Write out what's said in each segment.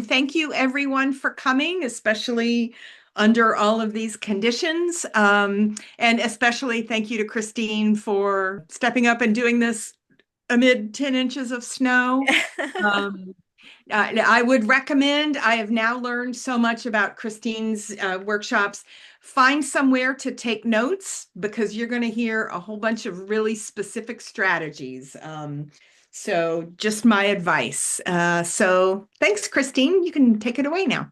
Thank you, everyone, for coming, especially under all of these conditions. And especially thank you to Christine for stepping up and doing this amid 10 inches of snow. Um, I would recommend, I have now learned so much about Christine's workshops. Find somewhere to take notes because you're going to hear a whole bunch of really specific strategies. So just my advice. So thanks, Christine. You can take it away now.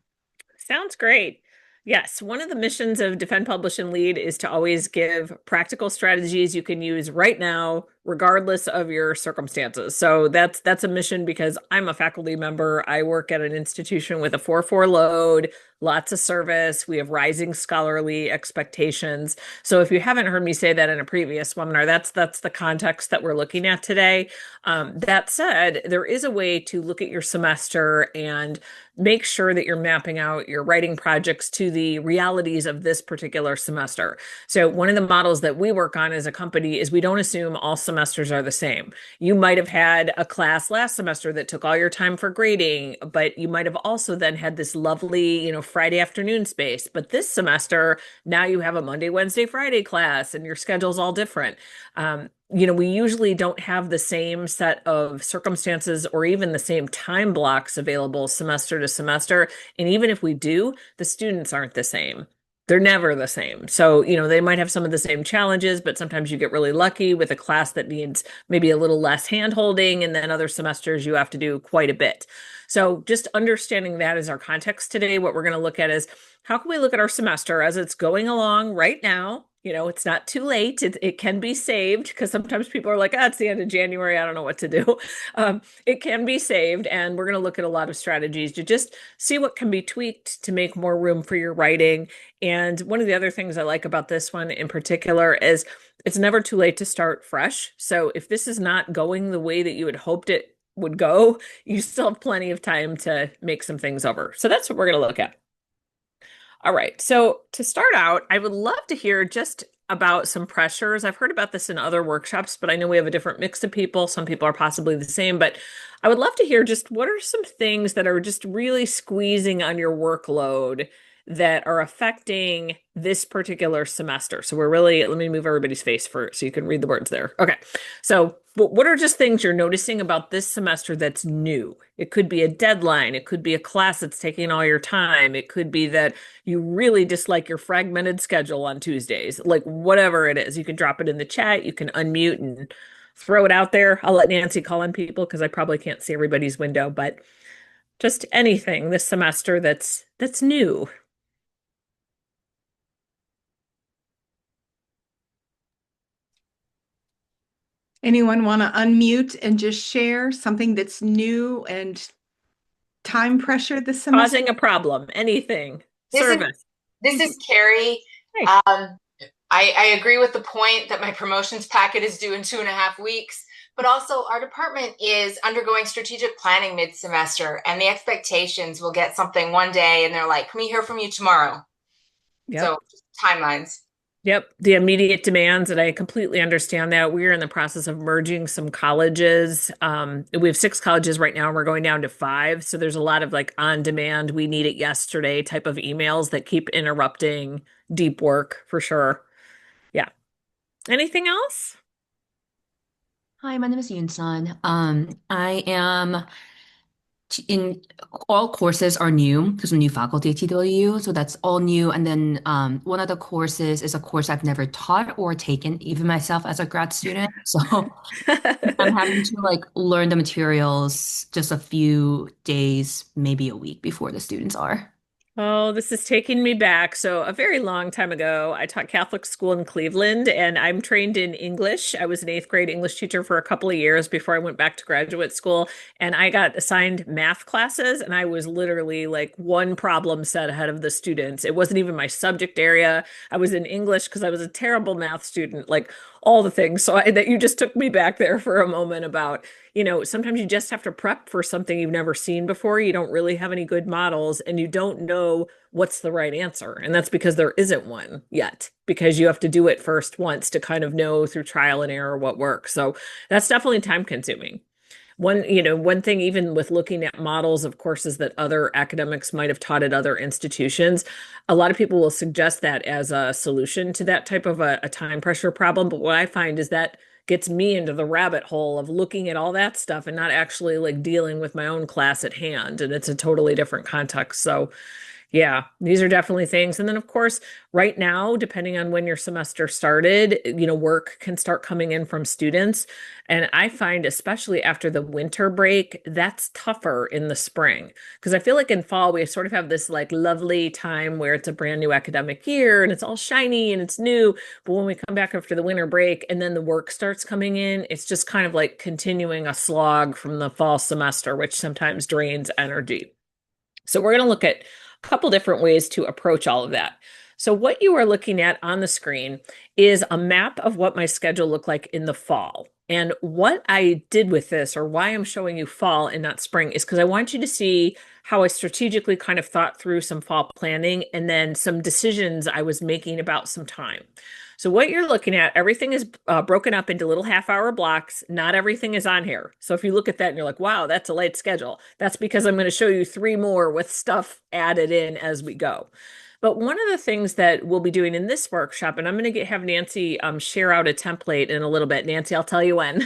Sounds great. Yes, one of the missions of Defend, Publish, and Lead is to always give practical strategies you can use right now, regardless of your circumstances. So that's a mission because I'm a faculty member. I work at an institution with a 4-4 load, lots of service. We have rising scholarly expectations. So if you haven't heard me say that in a previous webinar, that's the context that we're looking at today. That said, there is a way to look at your semester and make sure that you're mapping out your writing projects to the realities of this particular semester. So one of the models that we work on as a company is we don't assume all semesters are the same. You might have had a class last semester that took all your time for grading, but you might have also then had this lovely, Friday afternoon space. But this semester, now you have a Monday, Wednesday, Friday class, and your schedule's all different. We usually don't have the same set of circumstances or even the same time blocks available semester to semester. And even if we do, the students aren't the same. They're never the same. So, they might have some of the same challenges, but sometimes you get really lucky with a class that needs maybe a little less hand holding. And then other semesters you have to do quite a bit. So just understanding that as our context today, what we're going to look at is how can we look at our semester as it's going along right now? It's not too late. It can be saved because sometimes people are like, it's the end of January. I don't know what to do. It can be saved. And we're going to look at a lot of strategies to just see what can be tweaked to make more room for your writing. And one of the other things I like about this one in particular is it's never too late to start fresh. So if this is not going the way that you had hoped it would go, you still have plenty of time to make some things over. So that's what we're going to look at. All right. So to start out, I would love to hear just about some pressures. I've heard about this in other workshops, but I know we have a different mix of people. Some people are possibly the same, but I would love to hear just what are some things that are just really squeezing on your workload that are affecting this particular semester. So let me move everybody's face so you can read the words there. Okay. So what are just things you're noticing about this semester that's new? It could be a deadline. It could be a class that's taking all your time. It could be that you really dislike your fragmented schedule on Tuesdays. Like whatever it is, you can drop it in the chat. You can unmute and throw it out there. I'll let Nancy call on people because I probably can't see everybody's window, but just anything this semester that's new. Anyone want to unmute and just share something that's new and time pressure this semester? Causing a problem, anything. This is Service. this is Carrie. Hey. I agree with the point that my promotions packet is due in 2.5 weeks, but also our department is undergoing strategic planning mid-semester, and the expectations will get something one day, and they're like, "Can we hear from you tomorrow?" Yep. So timelines. Yep, the immediate demands, and I completely understand that. We're in the process of merging some colleges. We have 6 colleges right now, and we're going down to 5. So there's a lot of like on demand, we need it yesterday type of emails that keep interrupting deep work for sure. Yeah. Anything else? Hi, my name is Yoon Sun. I am in all courses are new because I'm new faculty at TWU, so that's all new. And then one of the courses is a course I've never taught or taken, even myself as a grad student. So I'm having to like learn the materials just a few days, maybe a week before the students are. Oh, this is taking me back. So, a very long time ago, I taught Catholic school in Cleveland, and I'm trained in English. I was an 8th grade English teacher for a couple of years before I went back to graduate school. And I got assigned math classes, and I was literally like one problem set ahead of the students. It wasn't even my subject area. I was in English because I was a terrible math student, like all the things. So, that you just took me back there for a moment about sometimes you just have to prep for something you've never seen before. You don't really have any good models and you don't know what's the right answer. And that's because there isn't one yet, because you have to do it first once to kind of know through trial and error what works. So that's definitely time consuming. One thing, even with looking at models of courses that other academics might have taught at other institutions, a lot of people will suggest that as a solution to that type of a time pressure problem. But what I find is that gets me into the rabbit hole of looking at all that stuff and not actually like dealing with my own class at hand. And it's a totally different context. So yeah, these are definitely things. And then, of course, right now, depending on when your semester started, work can start coming in from students. And I find, especially after the winter break, that's tougher in the spring. Because I feel like in fall, we sort of have this like lovely time where it's a brand new academic year and it's all shiny and it's new. But when we come back after the winter break and then the work starts coming in, it's just kind of like continuing a slog from the fall semester, which sometimes drains energy. So we're going to look at a couple different ways to approach all of that. So what you are looking at on the screen is a map of what my schedule looked like in the fall. And what I did with this, or why I'm showing you fall and not spring, is because I want you to see how I strategically kind of thought through some fall planning and then some decisions I was making about some time. So what you're looking at, everything is broken up into little half-hour blocks. Not everything is on here. So if you look at that and you're like, wow, that's a light schedule. That's because I'm going to show you 3 more with stuff added in as we go. But one of the things that we'll be doing in this workshop, and I'm going to have Nancy share out a template in a little bit. Nancy, I'll tell you when.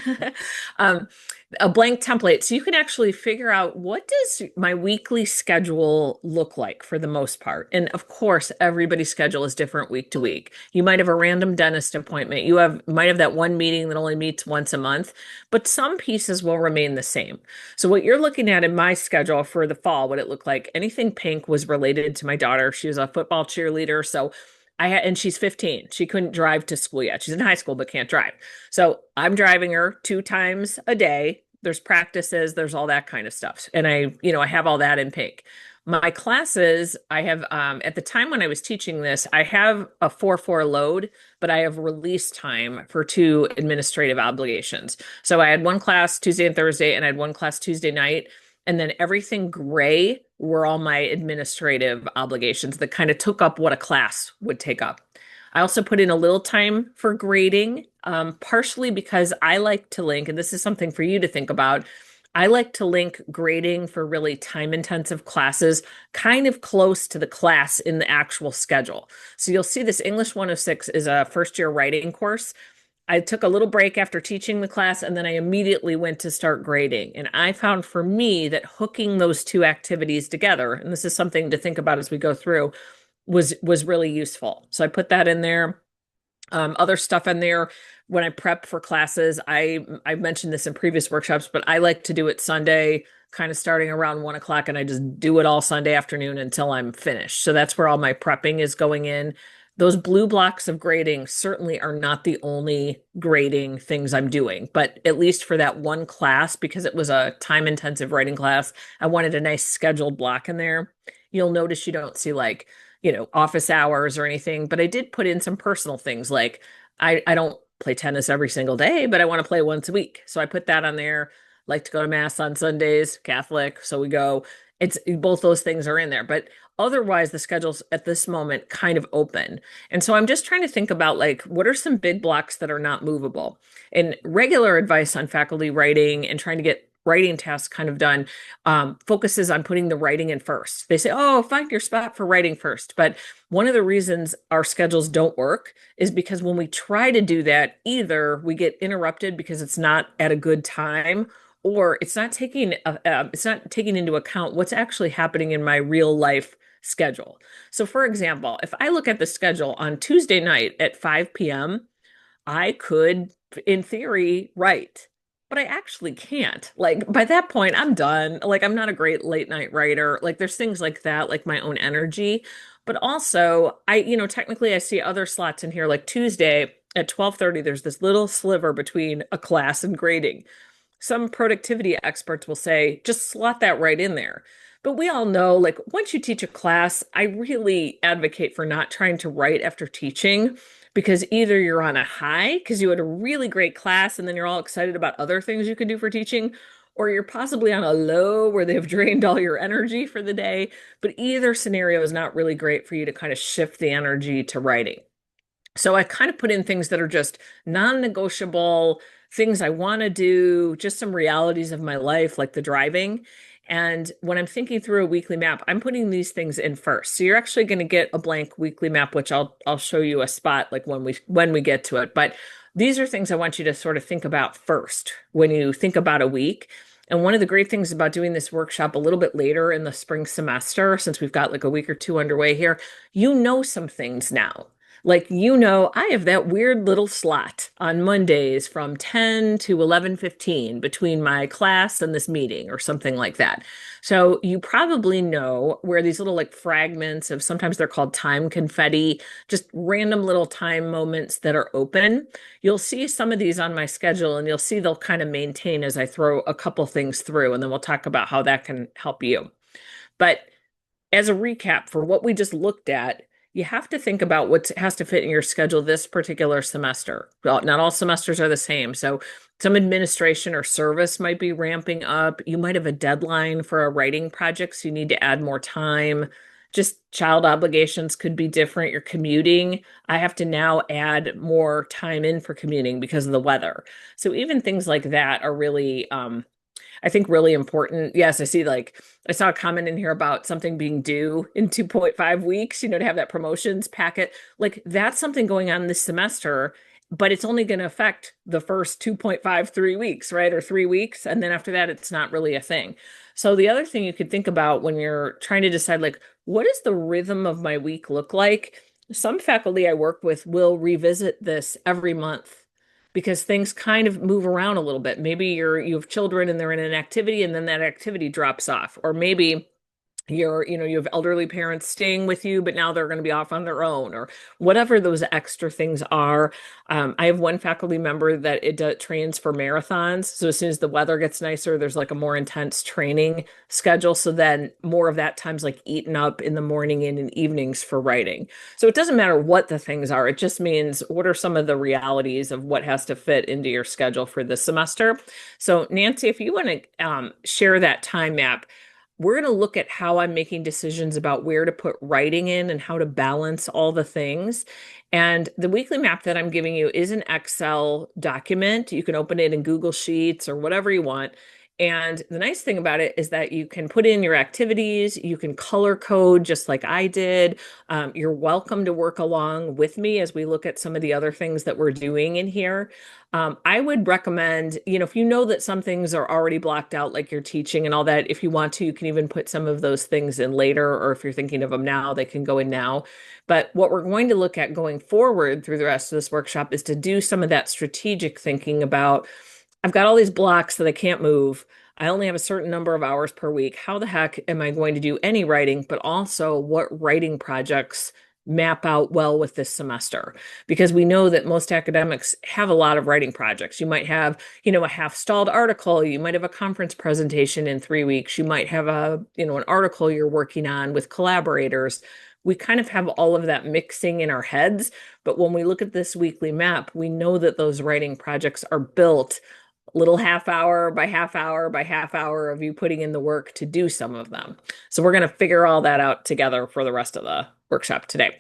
A blank template, so you can actually figure out, what does my weekly schedule look like for the most part? And of course, everybody's schedule is different week to week. You might have a random dentist appointment. Might have that one meeting that only meets once a month, but some pieces will remain the same. So what you're looking at in my schedule for the fall, what it looked like, anything pink was related to my daughter. She was a football cheerleader, so and she's 15. She couldn't drive to school yet. She's in high school, but can't drive. So I'm driving her 2 times a day. There's practices, there's all that kind of stuff. And I have all that in pink. My classes, I have, at the time when I was teaching this, I have a 4-4 load, but I have release time for 2 administrative obligations. So I had one class Tuesday and Thursday, and I had one class Tuesday night. And then everything gray were all my administrative obligations that kind of took up what a class would take up. I also put in a little time for grading, partially because I like to link, and this is something for you to think about, I like to link grading for really time-intensive classes kind of close to the class in the actual schedule. So you'll see this English 106 is a first-year writing course. I took a little break after teaching the class, and then I immediately went to start grading. And I found for me that hooking those 2 activities together, and this is something to think about as we go through, was really useful. So I put that in there. Other stuff in there when I prep for classes. I mentioned this in previous workshops, but I like to do it Sunday, kind of starting around 1 o'clock, and I just do it all Sunday afternoon until I'm finished. So that's where all my prepping is going in. Those blue blocks of grading certainly are not the only grading things I'm doing, but at least for that one class, because it was a time-intensive writing class, I wanted a nice scheduled block in there. You'll notice you don't see like, office hours or anything, but I did put in some personal things. Like I don't play tennis every single day, but I want to play once a week. So I put that on there. Like to go to mass on Sundays, Catholic. So we go, it's both those things are in there, but otherwise the schedule's at this moment kind of open. And so I'm just trying to think about like, what are some big blocks that are not movable? And regular advice on faculty writing and trying to get writing tasks kind of done focuses on putting the writing in first. They say, oh, find your spot for writing first. But one of the reasons our schedules don't work is because when we try to do that, either we get interrupted because it's not at a good time, or it's not taking into account what's actually happening in my real life schedule. So for example, if I look at the schedule on Tuesday night at 5 p.m., I could, in theory, write. But I actually can't. Like by that point, I'm done. Like I'm not a great late night writer. Like there's things like that, like my own energy. But also, technically I see other slots in here, like Tuesday at 12:30, there's this little sliver between a class and grading. Some productivity experts will say, just slot that right in there. But we all know, like once you teach a class, I really advocate for not trying to write after teaching, because either you're on a high because you had a really great class and then you're all excited about other things you can do for teaching, or you're possibly on a low where they've drained all your energy for the day. But either scenario is not really great for you to kind of shift the energy to writing. So I kind of put in things that are just non-negotiable, things I want to do, just some realities of my life, like the driving. And when I'm thinking through a weekly map, I'm putting these things in first. So you're actually going to get a blank weekly map, which I'll show you a spot like when we get to it. But these are things I want you to sort of think about first when you think about a week. And one of the great things about doing this workshop a little bit later in the spring semester, since we've got like a week or two underway here, you know some things now. Like, I have that weird little slot on Mondays from 10 to 11:15 between my class and this meeting or something like that. So you probably know where these little like fragments of, sometimes they're called time confetti, just random little time moments that are open. You'll see some of these on my schedule, and you'll see they'll kind of maintain as I throw a couple things through, and then we'll talk about how that can help you. But as a recap for what we just looked at, you have to think about what has to fit in your schedule this particular semester. Well, not all semesters are the same. So some administration or service might be ramping up. You might have a deadline for a writing project, so you need to add more time. Just child obligations could be different. You're commuting. I have to now add more time in for commuting because of the weather. So even things like that are really I think really important. Yes, I saw a comment in here about something being due in 2.5 weeks, to have that promotions packet. Like that's something going on this semester, but it's only going to affect the first 2.53 weeks, right? Or 3 weeks. And then after that, it's not really a thing. So the other thing you could think about when you're trying to decide, like, what does the rhythm of my week look like? Some faculty I work with will revisit this every month because things kind of move around a little bit. Maybe you have children and they're in an activity and then that activity drops off. Or maybe you have elderly parents staying with you, but now they're going to be off on their own, or whatever those extra things are. I have one faculty member that trains for marathons. So as soon as the weather gets nicer, there's like a more intense training schedule. So then more of that time's like eaten up in the morning and in evenings for writing. So it doesn't matter what the things are. It just means what are some of the realities of what has to fit into your schedule for this semester. So Nancy, if you want to share that time map, we're going to look at how I'm making decisions about where to put writing in and how to balance all the things. And the weekly map that I'm giving you is an Excel document. You can open it in Google Sheets or whatever you want. And the nice thing about it is that you can put in your activities, you can color code just like I did. You're welcome to work along with me as we look at some of the other things that we're doing in here. I would recommend, if you know that some things are already blocked out, like your teaching and all that, if you want to, you can even put some of those things in later, or if you're thinking of them now, they can go in now. But what we're going to look at going forward through the rest of this workshop is to do some of that strategic thinking about, I've got all these blocks that I can't move. I only have a certain number of hours per week. How the heck am I going to do any writing, but also what writing projects map out well with this semester? Because we know that most academics have a lot of writing projects. You might have, a half-stalled article. You might have a conference presentation in 3 weeks. You might have an article you're working on with collaborators. We kind of have all of that mixing in our heads. But when we look at this weekly map, we know that those writing projects are built little half hour by half hour by half hour of you putting in the work to do some of them. So we're going to figure all that out together for the rest of the workshop today.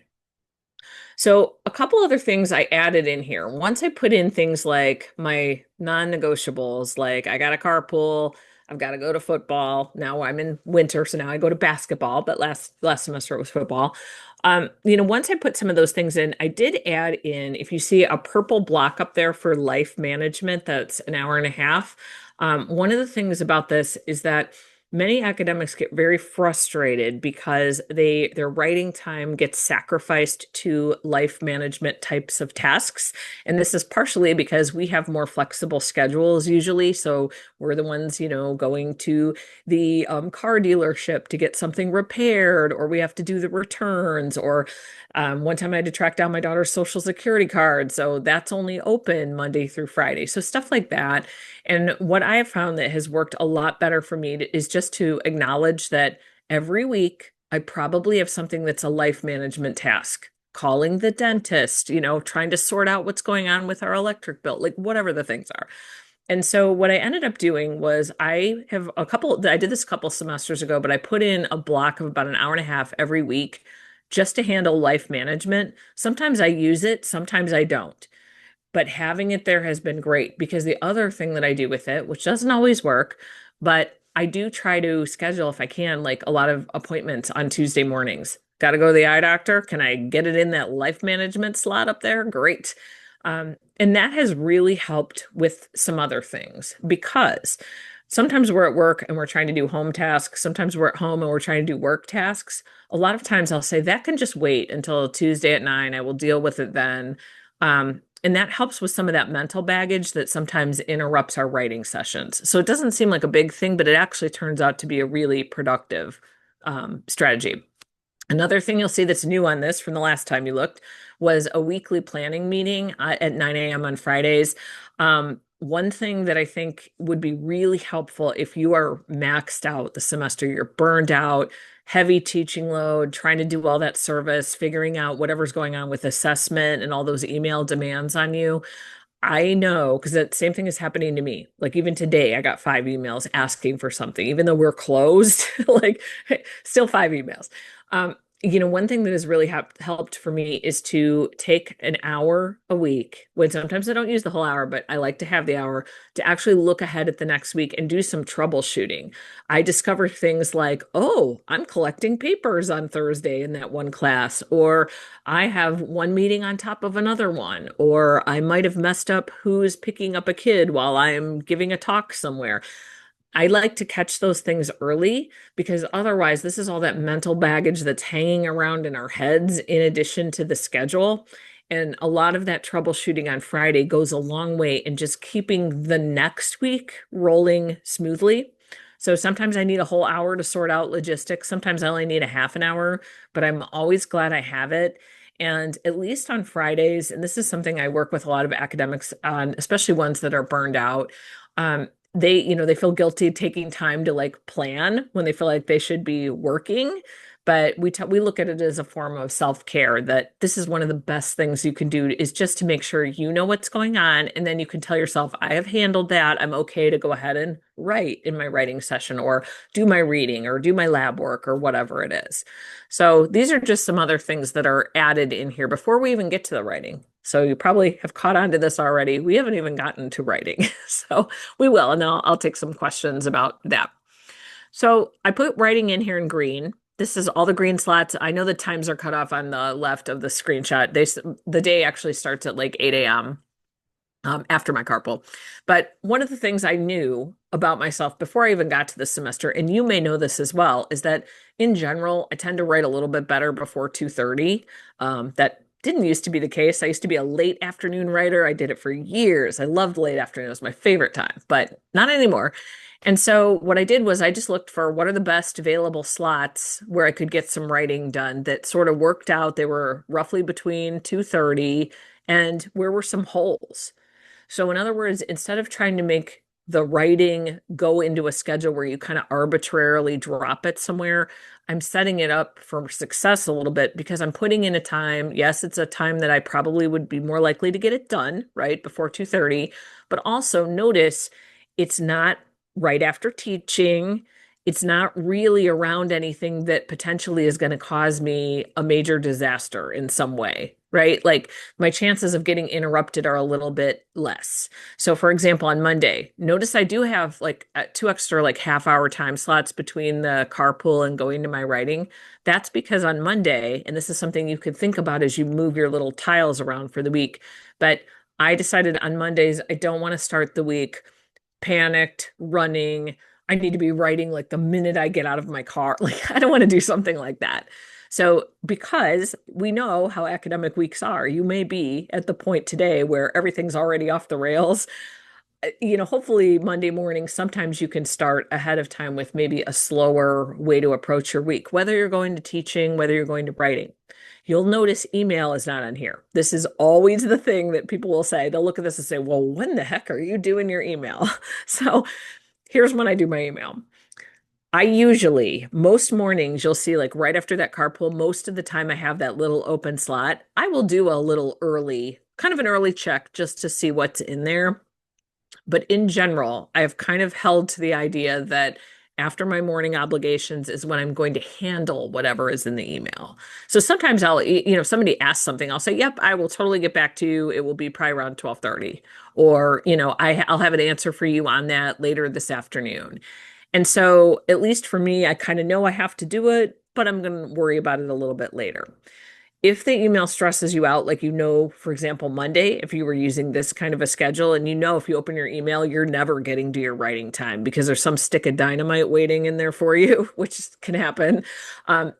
So a couple other things I added in here. Once I put in things like my non-negotiables, like I got a carpool, I've got to go to football. Now I'm in winter, so now I go to basketball, but last semester it was football. Once I put some of those things in, I did add in, if you see a purple block up there for life management, that's an hour and a half. One of the things about this is that many academics get very frustrated because their writing time gets sacrificed to life management types of tasks. And this is partially because we have more flexible schedules usually. So we're the ones, going to the car dealership to get something repaired, or we have to do the returns, or one time I had to track down my daughter's social security card. So that's only open Monday through Friday. So stuff like that. And what I have found that has worked a lot better for me is just to acknowledge that every week I probably have something that's a life management task. Calling the dentist, trying to sort out what's going on with our electric bill, like whatever the things are. And so what I ended up doing was I did this a couple semesters ago, but I put in a block of about an hour and a half every week just to handle life management. Sometimes I use it, sometimes I don't. but having it there has been great because the other thing that I do with it, which doesn't always work, but I do try to schedule, if I can, like a lot of appointments on Tuesday mornings. Got to go to the eye doctor. Can I get it in that life management slot up there? Great. And that has really helped with some other things because sometimes we're at work and we're trying to do home tasks. Sometimes we're at home and we're trying to do work tasks. A lot of times I'll say that can just wait until Tuesday at 9. I will deal with it then. And that helps with some of that mental baggage that sometimes interrupts our writing sessions. So it doesn't seem like a big thing, but it actually turns out to be a really productive strategy. Another thing you'll see that's new on this from the last time you looked was a weekly planning meeting at 9 a.m. on Fridays. One thing that I think would be really helpful if you are maxed out the semester, you're burned out, heavy teaching load, trying to do all that service, figuring out whatever's going on with assessment and all those email demands on you. I know because that same thing is happening to me. Like even today, I got 5 emails asking for something, even though we're closed, like still 5 emails. One thing that has really helped for me is to take an hour a week, when sometimes I don't use the whole hour, but I like to have the hour to actually look ahead at the next week and do some troubleshooting. I discover things like, oh, I'm collecting papers on Thursday in that one class, or I have one meeting on top of another one, or I might have messed up who's picking up a kid while I'm giving a talk somewhere. I like to catch those things early because otherwise, this is all that mental baggage that's hanging around in our heads in addition to the schedule. And a lot of that troubleshooting on Friday goes a long way in just keeping the next week rolling smoothly. So sometimes I need a whole hour to sort out logistics. Sometimes I only need a half an hour, but I'm always glad I have it. And at least on Fridays, and this is something I work with a lot of academics on, especially ones that are burned out. They feel guilty taking time to like plan when they feel like they should be working. But we look at it as a form of self-care, that this is one of the best things you can do is just to make sure you know what's going on. And then you can tell yourself, I have handled that. I'm okay to go ahead and write in my writing session or do my reading or do my lab work or whatever it is. So these are just some other things that are added in here before we even get to the writing. So you probably have caught on to this already. We haven't even gotten to writing. So we will, and I'll take some questions about that. So I put writing in here in green. This is all the green slots. I know the times are cut off on the left of the screenshot. The day actually starts at like 8 a.m. After my carpool. But one of the things I knew about myself before I even got to this semester, and you may know this as well, is that in general, I tend to write a little bit better before 2:30. That didn't used to be the case. I used to be a late afternoon writer. I did it for years. I loved late afternoon. It was my favorite time, but not anymore. And so what I did was I just looked for what are the best available slots where I could get some writing done that sort of worked out. They were roughly between 2:30 and where were some holes. So in other words, instead of trying to make the writing go into a schedule where you kind of arbitrarily drop it somewhere, I'm setting it up for success a little bit because I'm putting in a time. Yes, it's a time that I probably would be more likely to get it done, right, before 2:30. But also notice it's not right after teaching. It's not really around anything that potentially is going to cause me a major disaster in some way, right? Like my chances of getting interrupted are a little bit less. So for example, on Monday, notice I do have like 2 extra like half-hour time slots between the carpool and going to my writing. That's because on Monday, and this is something you could think about as you move your little tiles around for the week, but I decided on Mondays, I don't want to start the week panicked, running. I need to be writing like the minute I get out of my car. Like, I don't want to do something like that. So, because we know how academic weeks are, you may be at the point today where everything's already off the rails. Hopefully Monday morning, sometimes you can start ahead of time with maybe a slower way to approach your week, whether you're going to teaching, whether you're going to writing. You'll notice email is not on here. This is always the thing that people will say. They'll look at this and say, well, when the heck are you doing your email? So here's when I do my email. I usually, most mornings, you'll see like right after that carpool, most of the time I have that little open slot. I will do a little early, kind of an early check just to see what's in there. But in general, I've kind of held to the idea that after my morning obligations is when I'm going to handle whatever is in the email. So sometimes I'll, if somebody asks something, I'll say, yep, I will totally get back to you. It will be probably around 12:30, or, I'll have an answer for you on that later this afternoon. And so at least for me, I kind of know I have to do it, but I'm going to worry about it a little bit later. If the email stresses you out, like, for example, Monday, if you were using this kind of a schedule and if you open your email, you're never getting to your writing time because there's some stick of dynamite waiting in there for you, which can happen.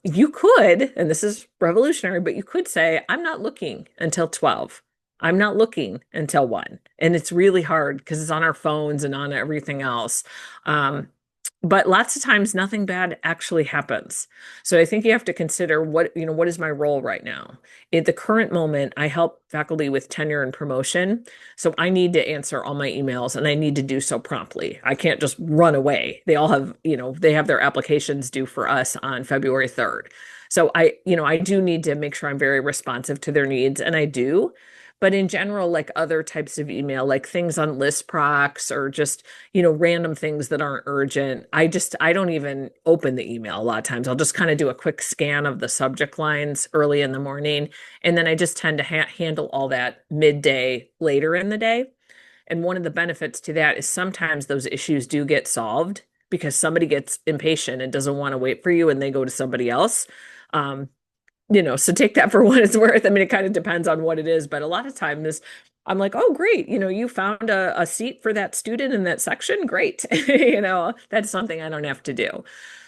You could, and this is revolutionary, but you could say, I'm not looking until 12. I'm not looking until 1. And it's really hard because it's on our phones and on everything else. But lots of times nothing bad actually happens. So I think you have to consider what is my role right now? At the current moment, I help faculty with tenure and promotion. So I need to answer all my emails and I need to do so promptly. I can't just run away. They all have, they have their applications due for us on February 3rd. So I do need to make sure I'm very responsive to their needs, and I do. But in general, like other types of email, like things on list procs or just, random things that aren't urgent, I don't even open the email a lot of times. I'll just kind of do a quick scan of the subject lines early in the morning. And then I just tend to handle all that midday later in the day. And one of the benefits to that is sometimes those issues do get solved because somebody gets impatient and doesn't want to wait for you and they go to somebody else. So take that for what it's worth. I mean, it kind of depends on what it is, but a lot of times I'm like, oh, great. You found a seat for that student in that section. Great. That's something I don't have to do.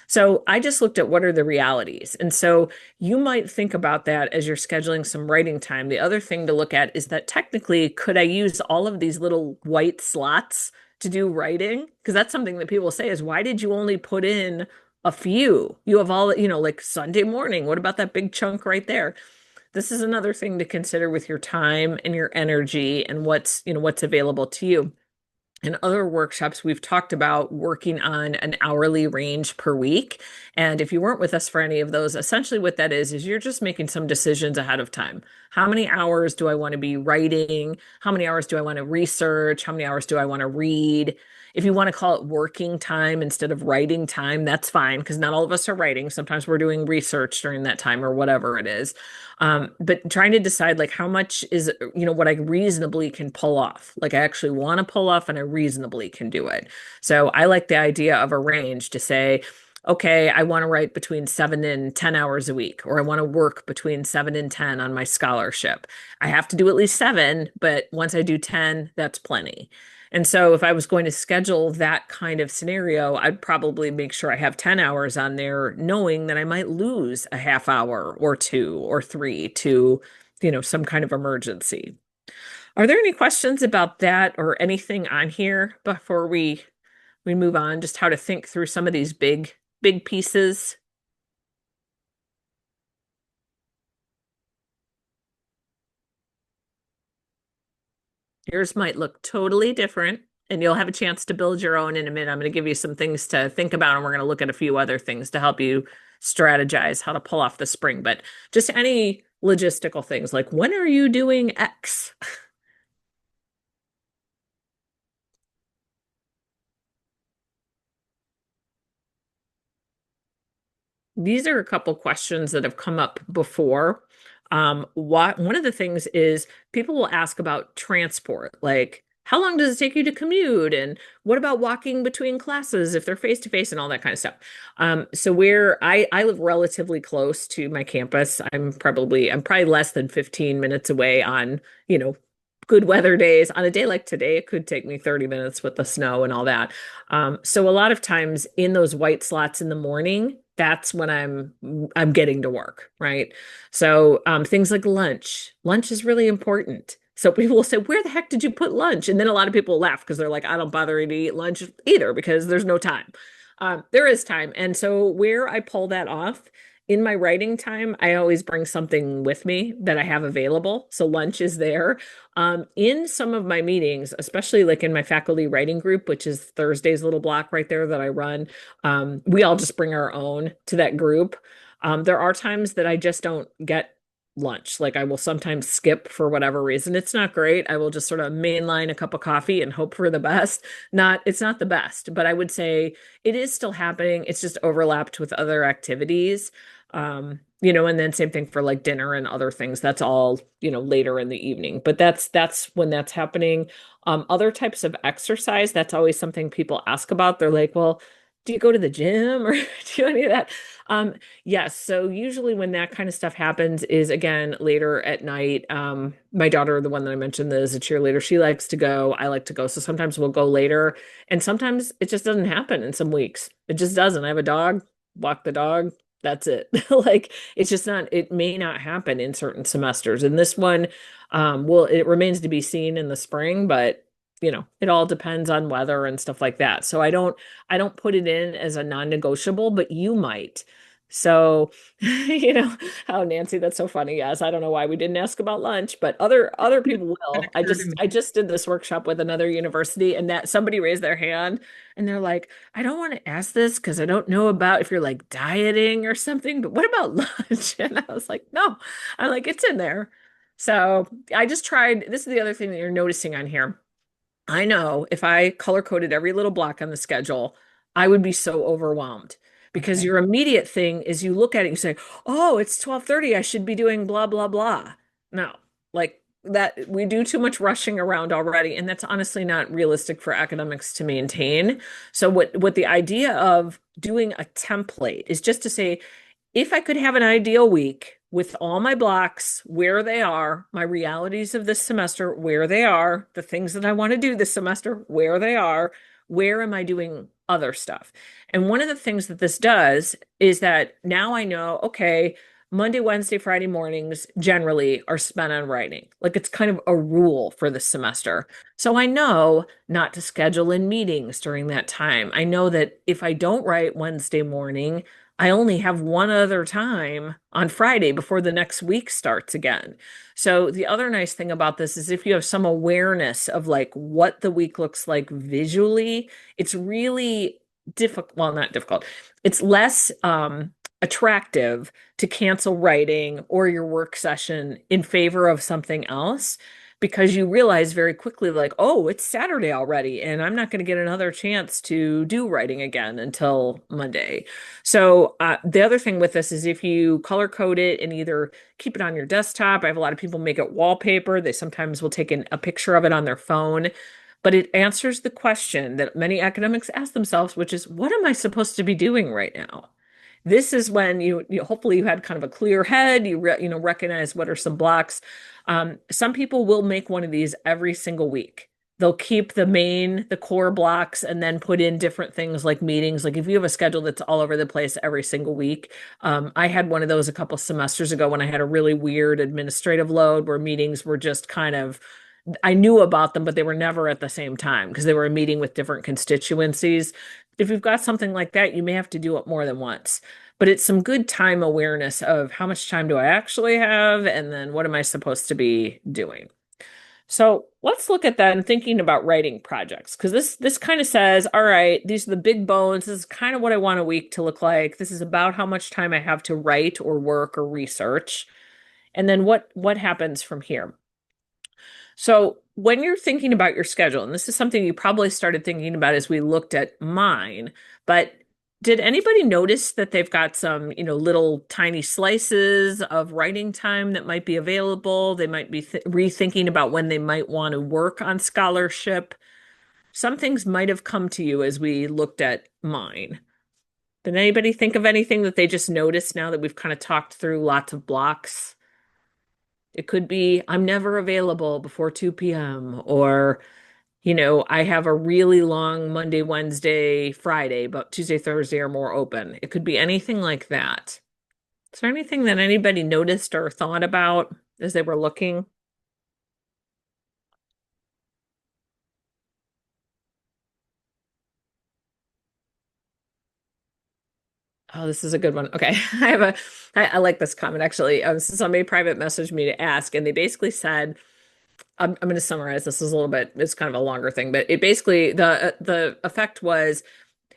So I just looked at what are the realities. And so you might think about that as you're scheduling some writing time. The other thing to look at is that technically, could I use all of these little white slots to do writing? Because that's something that people say is, why did you only put in a few? You have all, like Sunday morning. What about that big chunk right there? This is another thing to consider with your time and your energy and what's available to you. In other workshops, we've talked about working on an hourly range per week. And if you weren't with us for any of those, essentially what that is you're just making some decisions ahead of time. How many hours do I want to be writing? How many hours do I want to research? How many hours do I want to read? If you want to call it working time instead of writing time, that's fine, because not all of us are writing. Sometimes we're doing research during that time or whatever it is. But trying to decide like how much is, what I reasonably can pull off. Like I actually want to pull off and I reasonably can do it. So I like the idea of a range to say, okay, I want to write between 7 and 10 hours a week, or I want to work between 7 and 10 on my scholarship. I have to do at least 7, but once I do 10, that's plenty. And so if I was going to schedule that kind of scenario, I'd probably make sure I have 10 hours on there, knowing that I might lose a half hour or 2 or 3 to, some kind of emergency. Are there any questions about that or anything on here before we move on? Just how to think through some of these big pieces? Yours might look totally different, and you'll have a chance to build your own in a minute. I'm going to give you some things to think about, and we're going to look at a few other things to help you strategize how to pull off the spring. But just any logistical things, like when are you doing X? These are a couple questions that have come up before. One of the things is people will ask about transport, like how long does it take you to commute? And what about walking between classes if they're face to face and all that kind of stuff? So I live relatively close to my campus. I'm probably less than 15 minutes away on, good weather days. On a day like today, it could take me 30 minutes with the snow and all that. So a lot of times in those white slots in the morning, that's when I'm getting to work, right? So things like lunch is really important. So people will say, where the heck did you put lunch? And then a lot of people laugh because they're like, I don't bother to eat lunch either because there's no time. There is time. And so where I pull that off in my writing time, I always bring something with me that I have available. So lunch is there. In some of my meetings, especially like in my faculty writing group, which is Thursday's little block right there that I run, we all just bring our own to that group. There are times that I just don't get lunch. Like I will sometimes skip for whatever reason. It's not great. I will just sort of mainline a cup of coffee and hope for the best. It's not the best, but I would say it is still happening. It's just overlapped with other activities. And then same thing for like dinner and other things. That's all, later in the evening. But that's when that's happening. Other types of exercise, that's always something people ask about. They're like, well, do you go to the gym or do any of that? Yes. So usually when that kind of stuff happens is again later at night. My daughter, the one that I mentioned that is a cheerleader, she likes to go. I like to go. So sometimes we'll go later, and sometimes it just doesn't happen in some weeks. It just doesn't. I have a dog, walk the dog. That's it. Like it's just not, it may not happen in certain semesters. And this one, it remains to be seen in the spring, but it all depends on weather and stuff like that. So I don't put it in as a non-negotiable, but you might. So, oh, Nancy, that's so funny. Yes, I don't know why we didn't ask about lunch, but other people will. I just did this workshop with another university, and that somebody raised their hand and they're like, I don't want to ask this because I don't know about if you're like dieting or something, but what about lunch? And I was like, no, I'm like, it's in there. So I just tried. This is the other thing that you're noticing on here. I know if I color coded every little block on the schedule, I would be so overwhelmed because Okay. your immediate thing is you look at it, you say, "Oh, it's 12:30. I should be doing blah blah blah." No, like that we do too much rushing around already, and that's honestly not realistic for academics to maintain. So what the idea of doing a template is just to say, if I could have an ideal week with all my blocks where they are, my realities of this semester where they are, the things that I want to do this semester where they are, where am I doing other stuff? And one of the things that this does is that now I know, okay, Monday, Wednesday, Friday mornings generally are spent on writing. Like it's kind of a rule for the semester. So I know not to schedule in meetings during that time. I know that if I don't write Wednesday morning, I only have one other time on Friday before the next week starts again. So the other nice thing about this is if you have some awareness of like what the week looks like visually, it's really difficult. Well, not difficult. It's less attractive to cancel writing or your work session in favor of something else because you realize very quickly, like, oh, it's Saturday already, and I'm not going to get another chance to do writing again until Monday. So the other thing with this is if you color code it and either keep it on your desktop, I have a lot of people make it wallpaper. They sometimes will take a picture of it on their phone, but it answers the question that many academics ask themselves, which is, what am I supposed to be doing right now? This is when you hopefully you had kind of a clear head, recognize what are some blocks. Some people will make one of these every single week. They'll keep the core blocks, and then put in different things like meetings. Like if you have a schedule that's all over the place every single week. I had one of those a couple semesters ago when I had a really weird administrative load where meetings were just kind of, I knew about them, but they were never at the same time because they were a meeting with different constituencies. If you've got something like that, you may have to do it more than once. But it's some good time awareness of how much time do I actually have, and then what am I supposed to be doing? So let's look at that and thinking about writing projects, because this kind of says, all right, these are the big bones. This is kind of what I want a week to look like. This is about how much time I have to write or work or research. And then what happens from here? So when you're thinking about your schedule, and this is something you probably started thinking about as we looked at mine, but did anybody notice that they've got some, little tiny slices of writing time that might be available? They might be rethinking about when they might want to work on scholarship. Some things might have come to you as we looked at mine. Did anybody think of anything that they just noticed now that we've kind of talked through lots of blocks? It could be, I'm never available before 2 p.m. or, I have a really long Monday, Wednesday, Friday, but Tuesday, Thursday are more open. It could be anything like that. Is there anything that anybody noticed or thought about as they were looking? Oh, this is a good one. Okay. I like this comment actually. Somebody private messaged me to ask, and they basically said, I'm going to summarize this is a little bit, it's kind of a longer thing, but it basically, the effect was,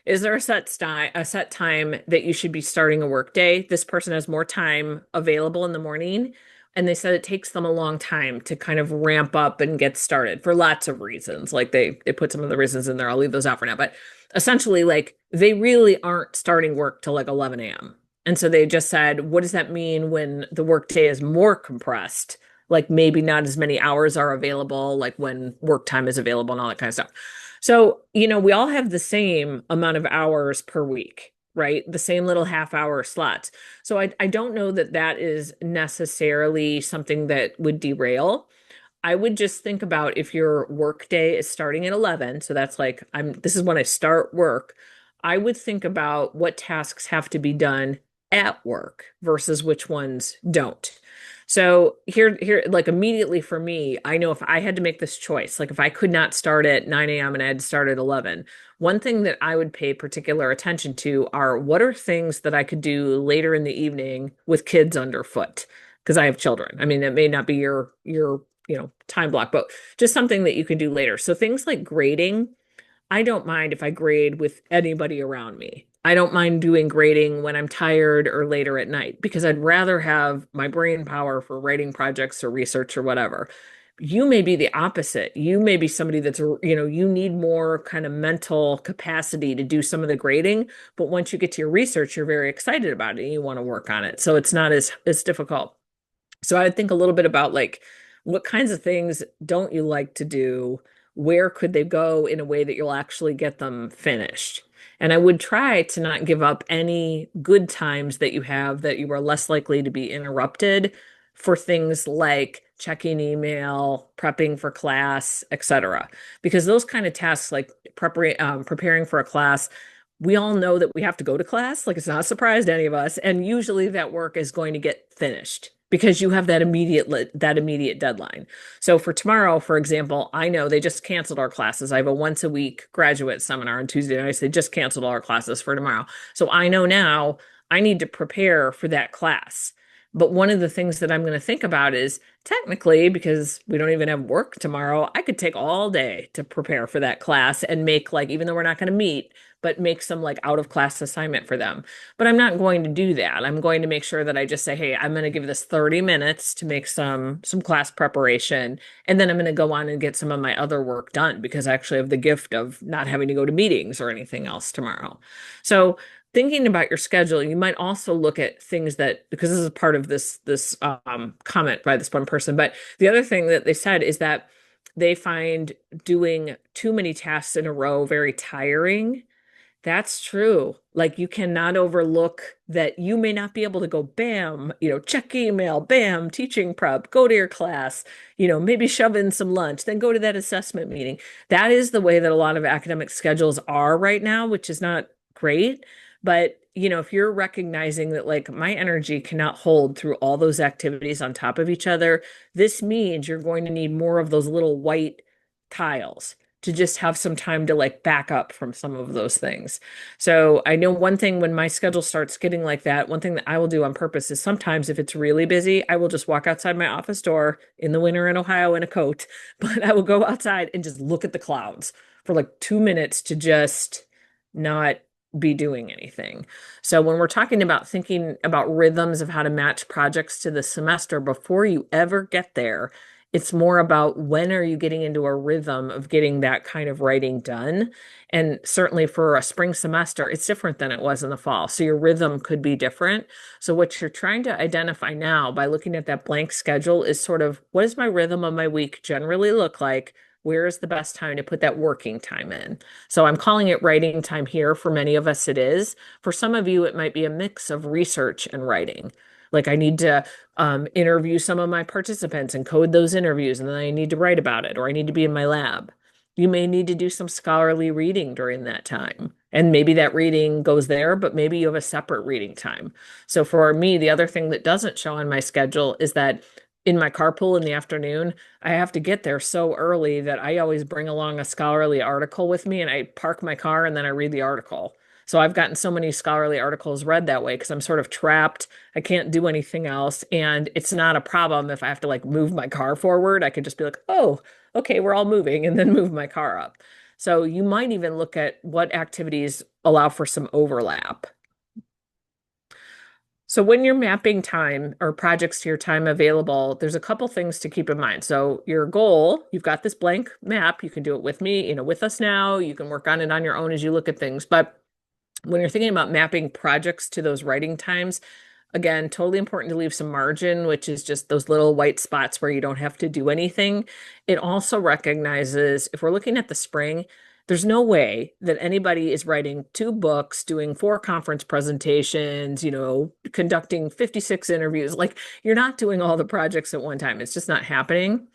is there a set time that you should be starting a work day? This person has more time available in the morning, And they said it takes them a long time to kind of ramp up and get started for lots of reasons. Like they put some of the reasons in there. I'll leave those out for now. But essentially, like they really aren't starting work till like 11 a.m. And so they just said, what does that mean when the workday is more compressed? Like maybe not as many hours are available, like when work time is available and all that kind of stuff. So, we all have the same amount of hours per week, right? The same little half-hour slots. So I don't know that that is necessarily something that would derail. I would just think about if your work day is starting at 11, so that's like this is when I start work. I would think about what tasks have to be done at work versus which ones don't. So here, like immediately for me, I know if I had to make this choice, like if I could not start at 9 a.m. and I had to start at 11, one thing that I would pay particular attention to are what are things that I could do later in the evening with kids underfoot, because I have children. I mean, it may not be your time block, but just something that you can do later. So things like grading, I don't mind if I grade with anybody around me. I don't mind doing grading when I'm tired or later at night because I'd rather have my brain power for writing projects or research or whatever. You may be the opposite. You may be somebody that's, you need more kind of mental capacity to do some of the grading, but once you get to your research, you're very excited about it and you want to work on it. So it's not as difficult. So I would think a little bit about like, what kinds of things don't you like to do? Where could they go in a way that you'll actually get them finished? And I would try to not give up any good times that you have that you are less likely to be interrupted for things like checking email, prepping for class, etc. Because those kind of tasks like preparing for a class, we all know that we have to go to class. Like it's not a surprise to any of us. And usually that work is going to get finished because you have that immediate deadline. So for tomorrow, for example, I know they just canceled our classes. I have a once a week graduate seminar on Tuesday nights. They just canceled all our classes for tomorrow. So I know now I need to prepare for that class. But one of the things that I'm going to think about is technically, because we don't even have work tomorrow, I could take all day to prepare for that class and make like, even though we're not going to meet, but make some like out of class assignment for them. But I'm not going to do that. I'm going to make sure that I just say, hey, I'm going to give this 30 minutes to make some class preparation. And then I'm going to go on and get some of my other work done because I actually have the gift of not having to go to meetings or anything else tomorrow. So thinking about your schedule, you might also look at things that, because this is part of this comment by this one person, but the other thing that they said is that they find doing too many tasks in a row very tiring. That's true. Like you cannot overlook that you may not be able to go bam, check email, bam, teaching prep, go to your class, maybe shove in some lunch, then go to that assessment meeting. That is the way that a lot of academic schedules are right now, which is not great. But, if you're recognizing that like my energy cannot hold through all those activities on top of each other, this means you're going to need more of those little white tiles to just have some time to like back up from some of those things. So I know one thing when my schedule starts getting like that, one thing that I will do on purpose is sometimes if it's really busy, I will just walk outside my office door in the winter in Ohio in a coat, but I will go outside and just look at the clouds for like 2 minutes to just not be doing anything. So when we're talking about thinking about rhythms of how to match projects to the semester before you ever get there, it's more about when are you getting into a rhythm of getting that kind of writing done. And certainly for a spring semester, it's different than it was in the fall. So your rhythm could be different. So what you're trying to identify now by looking at that blank schedule is sort of what does my rhythm of my week generally look like? Where is the best time to put that working time in? So I'm calling it writing time here. For many of us, it is. For some of you, it might be a mix of research and writing. Like I need to interview some of my participants and code those interviews, and then I need to write about it, or I need to be in my lab. You may need to do some scholarly reading during that time. And maybe that reading goes there, but maybe you have a separate reading time. So for me, the other thing that doesn't show on my schedule is that in my carpool in the afternoon, I have to get there so early that I always bring along a scholarly article with me and I park my car and then I read the article. So I've gotten so many scholarly articles read that way because I'm sort of trapped. I can't do anything else. And it's not a problem if I have to like move my car forward. I could just be like, oh, okay, we're all moving and then move my car up. So you might even look at what activities allow for some overlap. So when you're mapping time or projects to your time available, there's a couple things to keep in mind. So your goal, you've got this blank map. You can do it with me, with us now. You can work on it on your own as you look at things. But when you're thinking about mapping projects to those writing times, again, totally important to leave some margin, which is just those little white spots where you don't have to do anything. It also recognizes if we're looking at the spring, there's no way that anybody is writing 2 books, doing 4 conference presentations, conducting 56 interviews. Like you're not doing all the projects at one time. It's just not happening.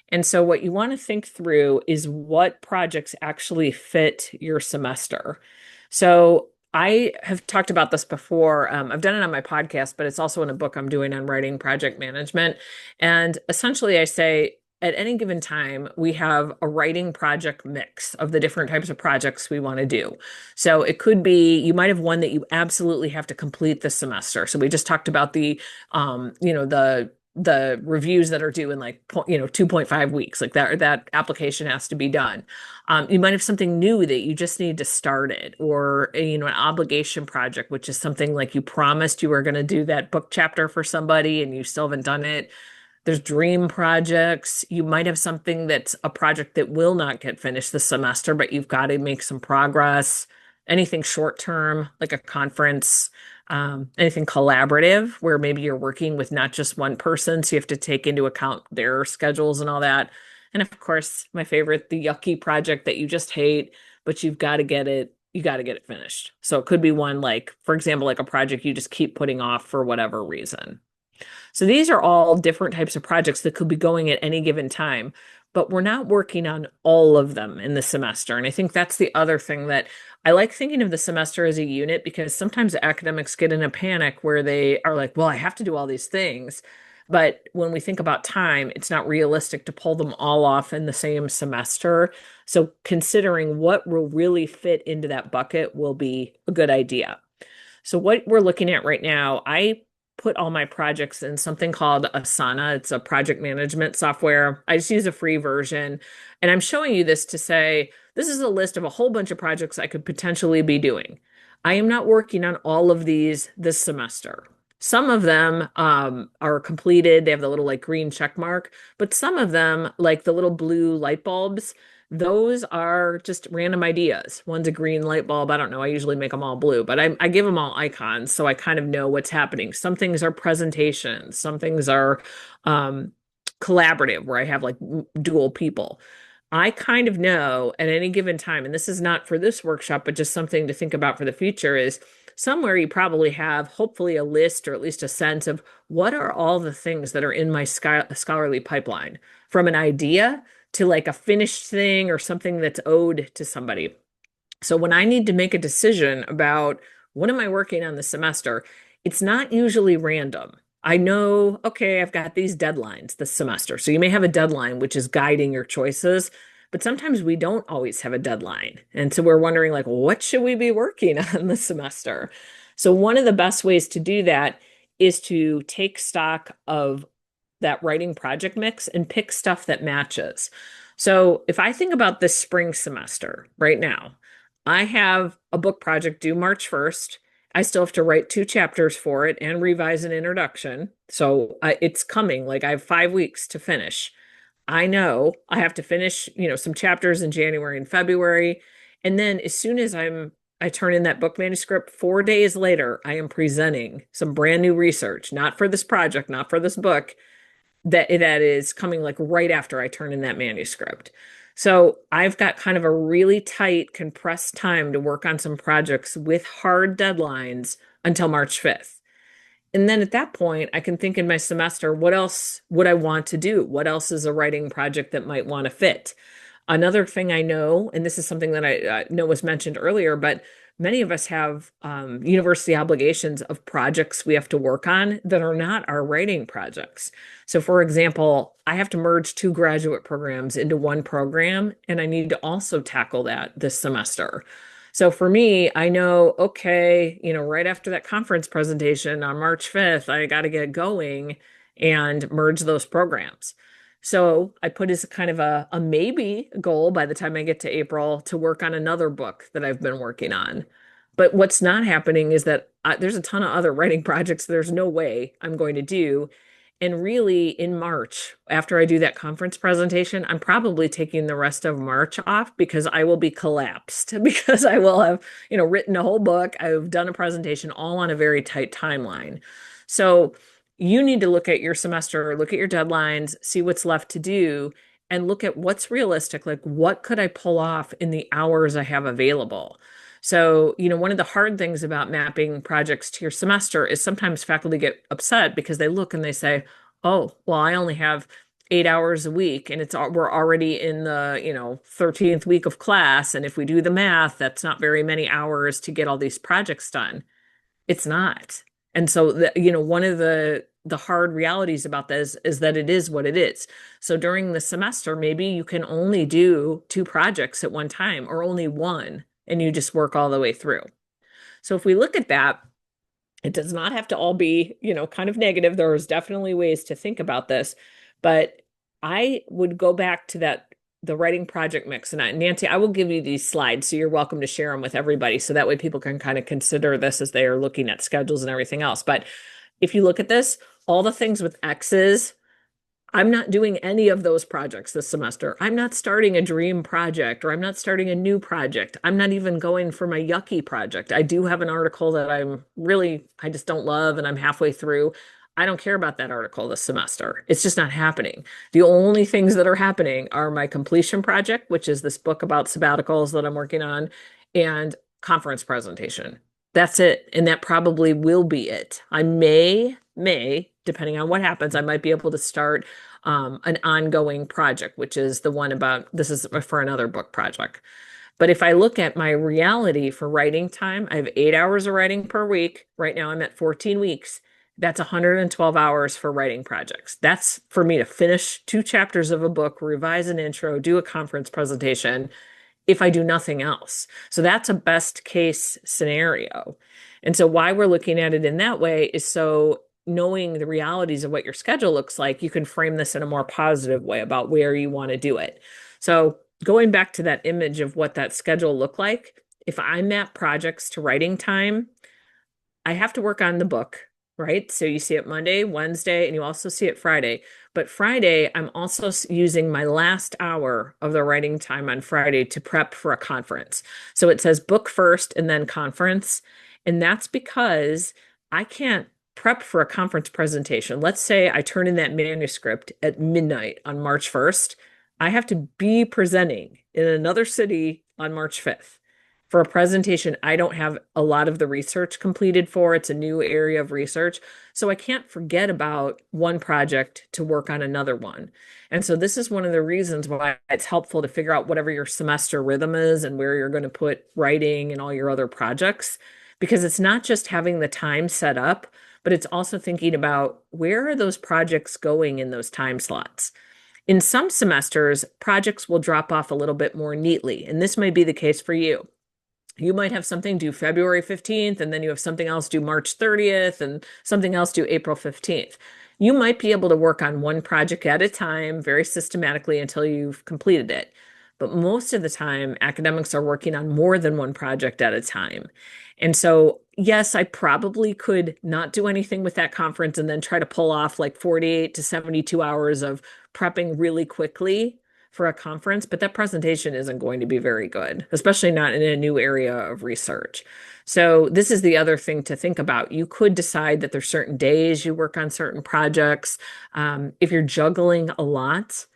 And so what you want to think through is what projects actually fit your semester. So I have talked about this before. I've done it on my podcast, but it's also in a book I'm doing on writing project management. And essentially, I say at any given time, we have a writing project mix of the different types of projects we want to do. So it could be, you might have one that you absolutely have to complete this semester. So we just talked about the reviews that are due in 2.5 weeks, like that application has to be done. You might have something new that you just need to start it, or an obligation project, which is something like you promised you were going to do that book chapter for somebody and you still haven't done it. There's dream projects. You might have something that's a project that will not get finished this semester, but you've got to make some progress. Anything short term, like a conference, anything collaborative, where maybe you're working with not just one person, so you have to take into account their schedules and all that. And of course, my favorite, the yucky project that you just hate, but you've got to get it, finished. So it could be one like, for example, like a project you just keep putting off for whatever reason. So these are all different types of projects that could be going at any given time, but we're not working on all of them in the semester. And I think that's the other thing that I like thinking of the semester as a unit, because sometimes academics get in a panic where they are like, well, I have to do all these things. But when we think about time, it's not realistic to pull them all off in the same semester. So considering what will really fit into that bucket will be a good idea. So what we're looking at right now, I put all my projects in something called Asana. It's a project management software. I just use a free version. And I'm showing you this to say, this is a list of a whole bunch of projects I could potentially be doing. I am not working on all of these this semester. Some of them are completed. They have the little green check mark, but some of them, like the little blue light bulbs, those are just random ideas. One's a green light bulb. I don't know. I usually make them all blue, but I give them all icons so I kind of know what's happening. Some things are presentations. Some things are collaborative, where I have dual people. I kind of know at any given time, and this is not for this workshop, but just something to think about for the future, is somewhere you probably have hopefully a list or at least a sense of what are all the things that are in my scholarly pipeline, from an idea to a finished thing or something that's owed to somebody. So when I need to make a decision about what am I working on this semester, it's not usually random. I know, okay, I've got these deadlines this semester. So you may have a deadline which is guiding your choices, but sometimes we don't always have a deadline. And so we're wondering what should we be working on this semester? So one of the best ways to do that is to take stock of that writing project mix and pick stuff that matches. So if I think about this spring semester right now, I have a book project due March 1st. I still have to write 2 chapters for it and revise an introduction. So it's coming. I have 5 weeks to finish. I know I have to finish, some chapters in January and February. And then as soon as I turn in that book manuscript, 4 days later, I am presenting some brand new research, not for this project, not for this book, that is coming right after I turn in that manuscript. So I've got kind of a really tight, compressed time to work on some projects with hard deadlines until March 5th. And then at that point, I can think in my semester, what else would I want to do? What else is a writing project that might want to fit? Another thing I know, and this is something that I know was mentioned earlier, but many of us have university obligations of projects we have to work on that are not our writing projects. So for example, I have to merge 2 graduate programs into one program, and I need to also tackle that this semester. So for me, I know, okay, right after that conference presentation on March 5th, I got to get going and merge those programs. So I put as kind of a maybe goal by the time I get to April to work on another book that I've been working on. But what's not happening is that there's a ton of other writing projects there's no way I'm going to do. And really, in March, after I do that conference presentation, I'm probably taking the rest of March off because I will be collapsed because I will have, written a whole book. I've done a presentation all on a very tight timeline. So you need to look at your semester, look at your deadlines, see what's left to do, and look at what's realistic. Like, what could I pull off in the hours I have available? So, one of the hard things about mapping projects to your semester is sometimes faculty get upset because they look and they say, oh, well, I only have 8 hours a week and we're already in the, 13th week of class. And if we do the math, that's not very many hours to get all these projects done. It's not. And so, one of the hard realities about this is that it is what it is. So during the semester, maybe you can only do 2 projects at one time or only one, and you just work all the way through. So if we look at that, it does not have to all be, kind of negative. There's definitely ways to think about this, but I would go back to the writing project mix. And Nancy, I will give you these slides, so you're welcome to share them with everybody. So that way people can kind of consider this as they are looking at schedules and everything else. But if you look at this, all the things with X's, I'm not doing any of those projects this semester. I'm not starting a dream project, or I'm not starting a new project. I'm not even going for my yucky project. I do have an article that I just don't love, and I'm halfway through. I don't care about that article this semester. It's just not happening. The only things that are happening are my completion project, which is this book about sabbaticals that I'm working on, and conference presentation. That's it. And that probably will be it. I may, depending on what happens, I might be able to start an ongoing project, which is the one this is for another book project. But if I look at my reality for writing time, I have 8 hours of writing per week. Right now I'm at 14 weeks. That's 112 hours for writing projects. That's for me to finish 2 chapters of a book, revise an intro, do a conference presentation, if I do nothing else. So that's a best case scenario. And so why we're looking at it in that way is so knowing the realities of what your schedule looks like, you can frame this in a more positive way about where you want to do it. So going back to that image of what that schedule looked like, if I map projects to writing time, I have to work on the book, right? So you see it Monday, Wednesday, and you also see it Friday. But Friday, I'm also using my last hour of the writing time on Friday to prep for a conference. So it says book first and then conference. And that's because I can't prep for a conference presentation. Let's say I turn in that manuscript at midnight on March 1st. I have to be presenting in another city on March 5th. For a presentation, I don't have a lot of the research completed for. It's a new area of research. So I can't forget about one project to work on another one. And so this is one of the reasons why it's helpful to figure out whatever your semester rhythm is and where you're going to put writing and all your other projects, because it's not just having the time set up, but it's also thinking about where are those projects going in those time slots. In some semesters, projects will drop off a little bit more neatly, and this may be the case for you. You might have something due February 15th, and then you have something else due March 30th, and something else due April 15th. You might be able to work on one project at a time very systematically until you've completed it. But most of the time, academics are working on more than one project at a time. And so, yes, I probably could not do anything with that conference and then try to pull off like 48 to 72 hours of prepping really quickly for a conference, but that presentation isn't going to be very good, especially not in a new area of research. So this is the other thing to think about. You could decide that there's certain days you work on certain projects. If you're juggling a lot,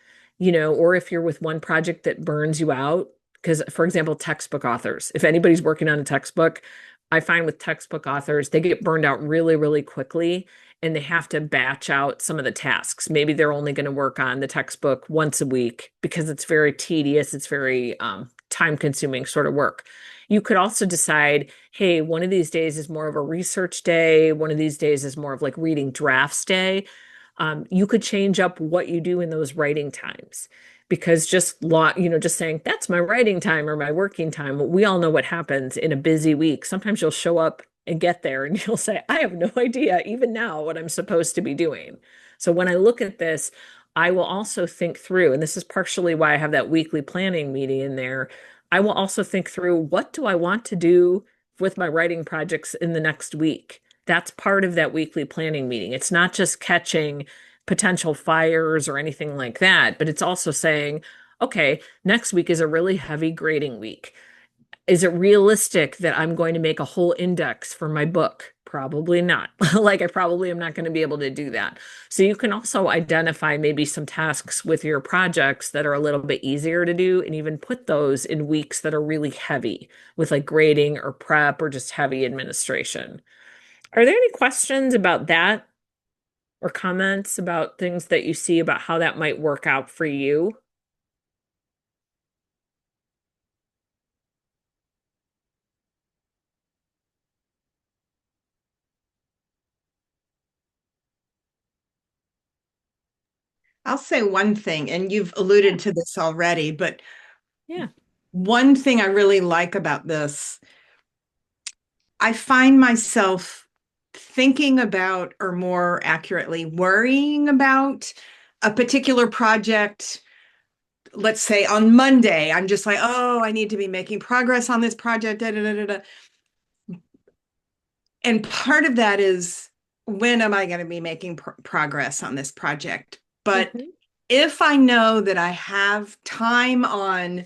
or if you're with one project that burns you out, because for example, textbook authors, if anybody's working on a textbook, I find with textbook authors, they get burned out really, really quickly, and they have to batch out some of the tasks. Maybe they're only going to work on the textbook once a week because it's very tedious. It's very time-consuming sort of work. You could also decide, hey, one of these days is more of a research day. One of these days is more of like reading drafts day. You could change up what you do in those writing times, because just saying that's my writing time or my working time, we all know what happens in a busy week. Sometimes you'll show up and get there and you'll say, I have no idea even now what I'm supposed to be doing. So when I look at this, I will also think through, and this is partially why I have that weekly planning meeting in there. I will also think through, what do I want to do with my writing projects in the next week? That's part of that weekly planning meeting. It's not just catching potential fires or anything like that, but it's also saying, okay, next week is a really heavy grading week. Is it realistic that I'm going to make a whole index for my book? Probably not. Like, I probably am not going to be able to do that. So you can also identify maybe some tasks with your projects that are a little bit easier to do, and even put those in weeks that are really heavy with like grading or prep or just heavy administration. Are there any questions about that or comments about things that you see about how that might work out for you? I'll say one thing, and you've alluded to this already, but Yeah. one thing I really like about this, I find myself thinking about, or more accurately, worrying about a particular project. Let's say on Monday, I'm just like, oh, I need to be making progress on this project. Da, da, da, da, da. And part of that is, when am I going to be making progress on this project? But if I know that I have time on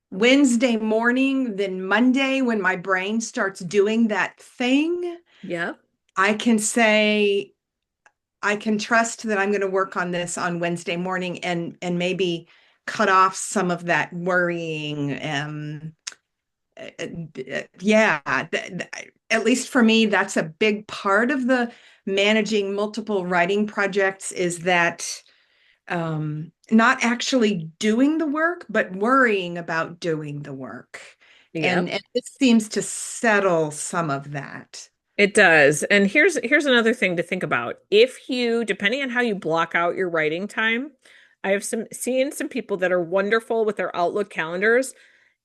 Wednesday morning, then Monday, when my brain starts doing that thing, Yeah. I can say, I can trust that I'm going to work on this on Wednesday morning, and maybe cut off some of that worrying. Yeah, at least for me, that's a big part of the managing multiple writing projects, is that not actually doing the work, but worrying about doing the work. Yeah. And it seems to settle some of that. It does. And here's another thing to think about. If you, depending on how you block out your writing time, I have seen some people that are wonderful with their Outlook calendars.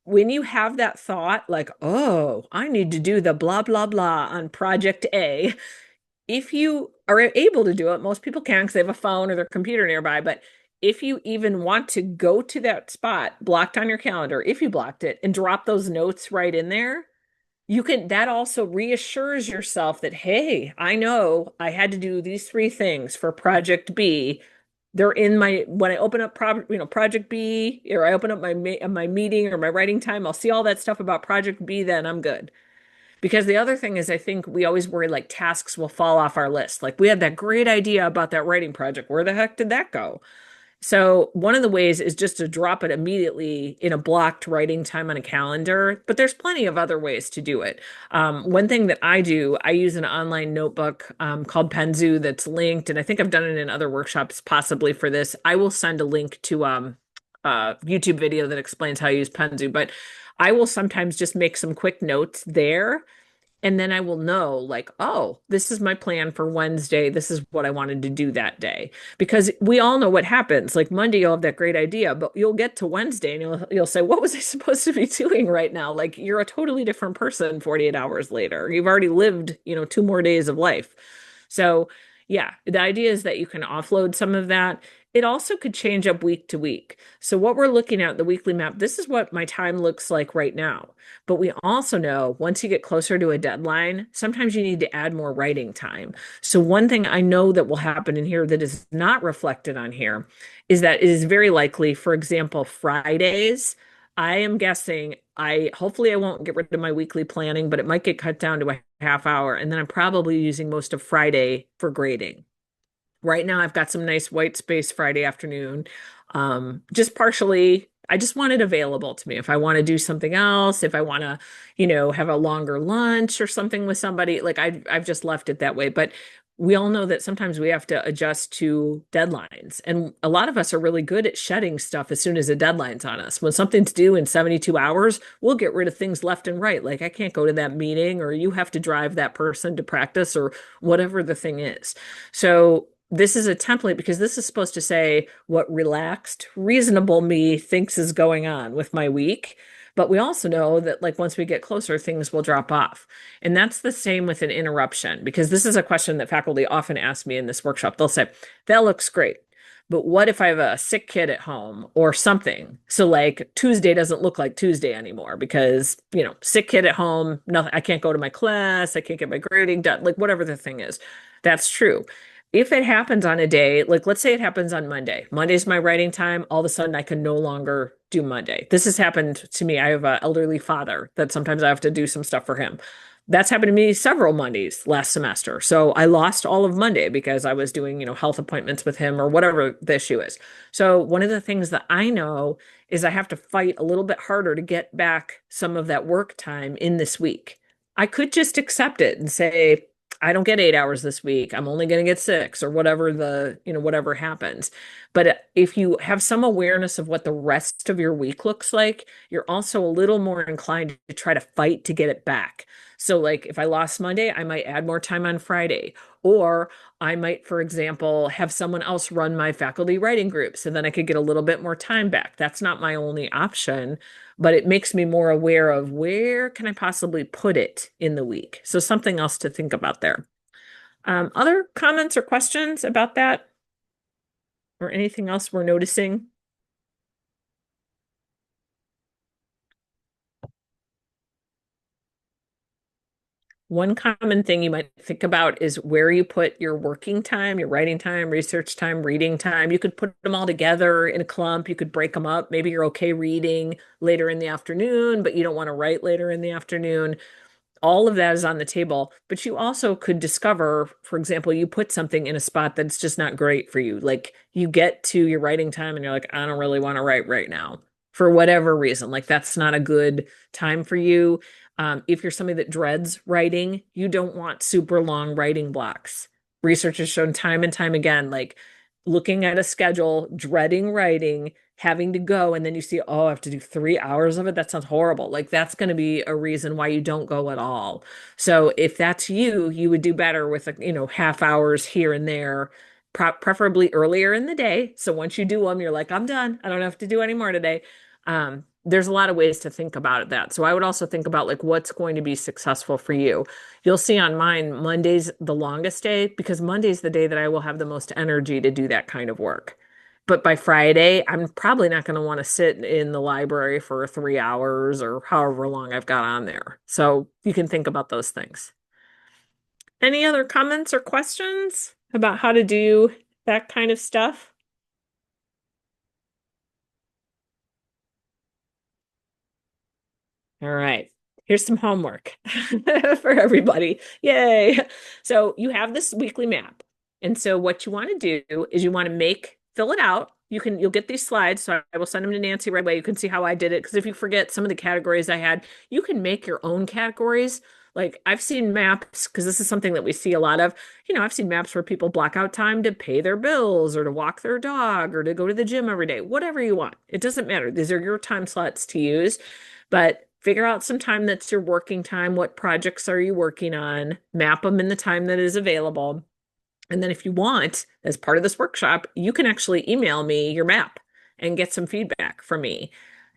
When you have that thought, like, oh, I need to do the blah, blah, blah on project A, if you are able to do it, most people can because they have a phone or their computer nearby. But if you even want to go to that spot blocked on your calendar, if you blocked it, and drop those notes right in there, you can, that also reassures yourself that, hey, I know I had to do these 3 things for project B. They're in my, when I open up project B, or I open up my meeting or my writing time, I'll see all that stuff about project B, then I'm good. Because the other thing is, I think we always worry like tasks will fall off our list. Like, we had that great idea about that writing project. Where the heck did that go? So one of the ways is just to drop it immediately in a blocked writing time on a calendar, but there's plenty of other ways to do it. One thing that I do, I use an online notebook called Penzu that's linked, and I think I've done it in other workshops possibly for this. I will send a link to a YouTube video that explains how you use Penzu, but I will sometimes just make some quick notes there. And then I will know, like, oh, this is my plan for Wednesday. This is what I wanted to do that day. Because we all know what happens. Like, Monday, you'll have that great idea, but you'll get to Wednesday and you'll say, what was I supposed to be doing right now? Like, you're a totally different person 48 hours later. You've already lived, 2 more days of life. So yeah, the idea is that you can offload some of that. It also could change up week to week. So what we're looking at, the weekly map, this is what my time looks like right now. But we also know once you get closer to a deadline, sometimes you need to add more writing time. So one thing I know that will happen in here that is not reflected on here is that it is very likely, for example, Fridays, I am guessing hopefully I won't get rid of my weekly planning, but it might get cut down to a half hour. And then I'm probably using most of Friday for grading. Right now, I've got some nice white space Friday afternoon. Just partially, I just want it available to me. If I want to do something else, if I want to, have a longer lunch or something with somebody, like I've just left it that way. But we all know that sometimes we have to adjust to deadlines. And a lot of us are really good at shedding stuff as soon as a deadline's on us. When something's due in 72 hours, we'll get rid of things left and right. Like, I can't go to that meeting, or you have to drive that person to practice, or whatever the thing is. So this is a template because this is supposed to say what relaxed, reasonable me thinks is going on with my week. But we also know that, like, once we get closer, things will drop off. And that's the same with an interruption, because this is a question that faculty often ask me in this workshop. They'll say, that looks great, but what if I have a sick kid at home or something? So like Tuesday doesn't look like Tuesday anymore because, sick kid at home, nothing, I can't go to my class, I can't get my grading done, like whatever the thing is. That's true. If it happens on a day, like let's say it happens on Monday. Monday's my writing time. All of a sudden I can no longer do Monday. This has happened to me. I have an elderly father that sometimes I have to do some stuff for him. That's happened to me several Mondays last semester. So I lost all of Monday because I was doing, health appointments with him or whatever the issue is. So one of the things that I know is I have to fight a little bit harder to get back some of that work time in this week. I could just accept it and say, I don't get 8 hours this week. I'm only going to get 6 or whatever whatever happens. But if you have some awareness of what the rest of your week looks like, you're also a little more inclined to try to fight to get it back. So like if I lost Monday, I might add more time on Friday, or I might, for example, have someone else run my faculty writing group. So then I could get a little bit more time back. That's not my only option, but it makes me more aware of where can I possibly put it in the week. So something else to think about there. Other comments or questions about that? Or anything else we're noticing? One common thing you might think about is where you put your working time, your writing time, research time, reading time. You could put them all together in a clump. You could break them up. Maybe you're okay reading later in the afternoon, but you don't want to write later in the afternoon. All of that is on the table, but you also could discover, for example, you put something in a spot that's just not great for you. Like you get to your writing time and you're like, I don't really want to write right now for whatever reason. Like that's not a good time for you. If you're somebody that dreads writing, you don't want super long writing blocks. Research has shown time and time again, like looking at a schedule, dreading writing, having to go, and then you see, oh, I have to do 3 hours of it. That sounds horrible. Like that's going to be a reason why you don't go at all. So if that's you, you would do better with, half hours here and there, preferably earlier in the day. So once you do them, you're like, I'm done. I don't have to do any more today. There's a lot of ways to think about that. So I would also think about like what's going to be successful for you. You'll see on mine, Monday's the longest day because Monday's the day that I will have the most energy to do that kind of work. But by Friday, I'm probably not going to want to sit in the library for 3 hours or however long I've got on there. So you can think about those things. Any other comments or questions about how to do that kind of stuff? All right. Here's some homework for everybody. Yay. So you have this weekly map. And so what you want to do is you want to fill it out. You'll get these slides. So I will send them to Nancy right away. You can see how I did it. Because if you forget some of the categories I had, you can make your own categories. Like I've seen maps, because this is something that we see a lot of. I've seen maps where people block out time to pay their bills or to walk their dog or to go to the gym every day, whatever you want. It doesn't matter. These are your time slots to use. But figure out some time that's your working time. What projects are you working on? Map them in the time that is available. And then if you want, as part of this workshop, you can actually email me your map and get some feedback from me.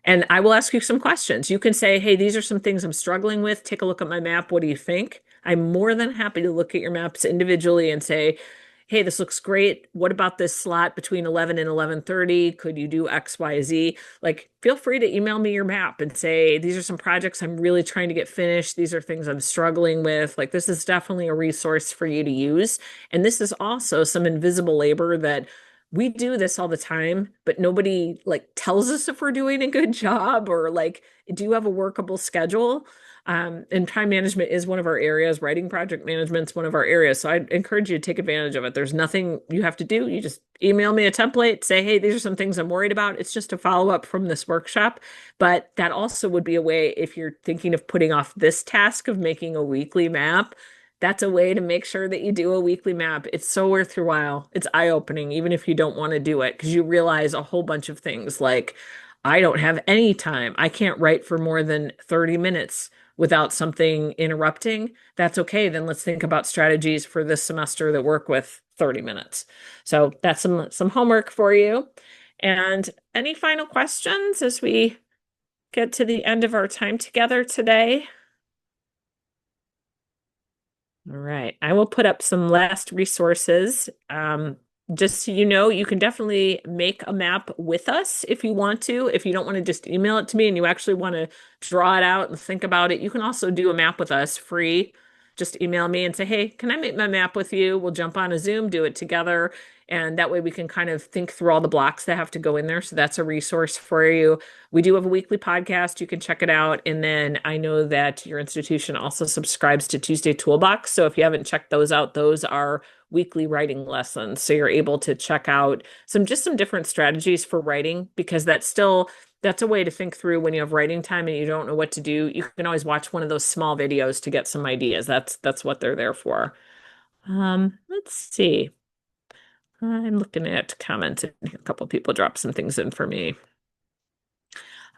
And I will ask you some questions. You can say, hey, these are some things I'm struggling with. Take a look at my map. What do you think? I'm more than happy to look at your maps individually and say, hey, this looks great. What about this slot between 11 and 11:30? Could you do X, Y, Z? Like, feel free to email me your map and say, these are some projects I'm really trying to get finished. These are things I'm struggling with. Like, this is definitely a resource for you to use. And this is also some invisible labor that we do this all the time, but nobody like tells us if we're doing a good job or like, do you have a workable schedule? And time management is one of our areas. Writing project management is one of our areas. So I'd encourage you to take advantage of it. There's nothing you have to do. You just email me a template, say, hey, these are some things I'm worried about. It's just a follow-up from this workshop. But that also would be a way, if you're thinking of putting off this task of making a weekly map, that's a way to make sure that you do a weekly map. It's so worth your while. It's eye-opening, even if you don't want to do it, because you realize a whole bunch of things like, I don't have any time. I can't write for more than 30 minutes without something interrupting. That's okay. Then let's think about strategies for this semester that work with 30 minutes. So that's some homework for you. And any final questions as we get to the end of our time together today? All right. I will put up some last resources. just so you know, you can definitely make a map with us if you want to. If you don't want to just email it to me and you actually want to draw it out and think about it, you can also do a map with us free. Just email me and say, hey, can I make my map with you? We'll jump on a Zoom, do it together. And that way we can kind of think through all the blocks that have to go in there. So that's a resource for you. We do have a weekly podcast. You can check it out. And then I know that your institution also subscribes to Tuesday Toolbox. So if you haven't checked those out, those are weekly writing lessons. So you're able to check out some different strategies for writing, because that's a way to think through when you have writing time and you don't know what to do. You can always watch one of those small videos to get some ideas. That's what they're there for. Let's see. I'm looking at comments. A couple of people dropped some things in for me.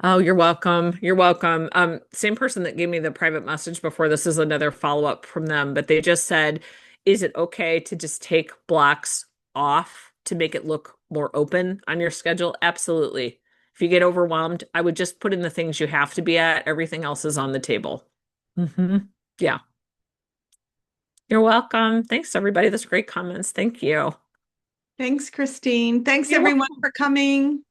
Oh, you're welcome. You're welcome. Same person that gave me the private message before. This is another follow-up from them, but they just said, is it okay to just take blocks off to make it look more open on your schedule? Absolutely. If you get overwhelmed, I would just put in the things you have to be at. Everything else is on the table. Yeah. You're welcome. Thanks, everybody. That's great comments. Thank you. Thanks, Christine. Thanks, You're everyone, for coming.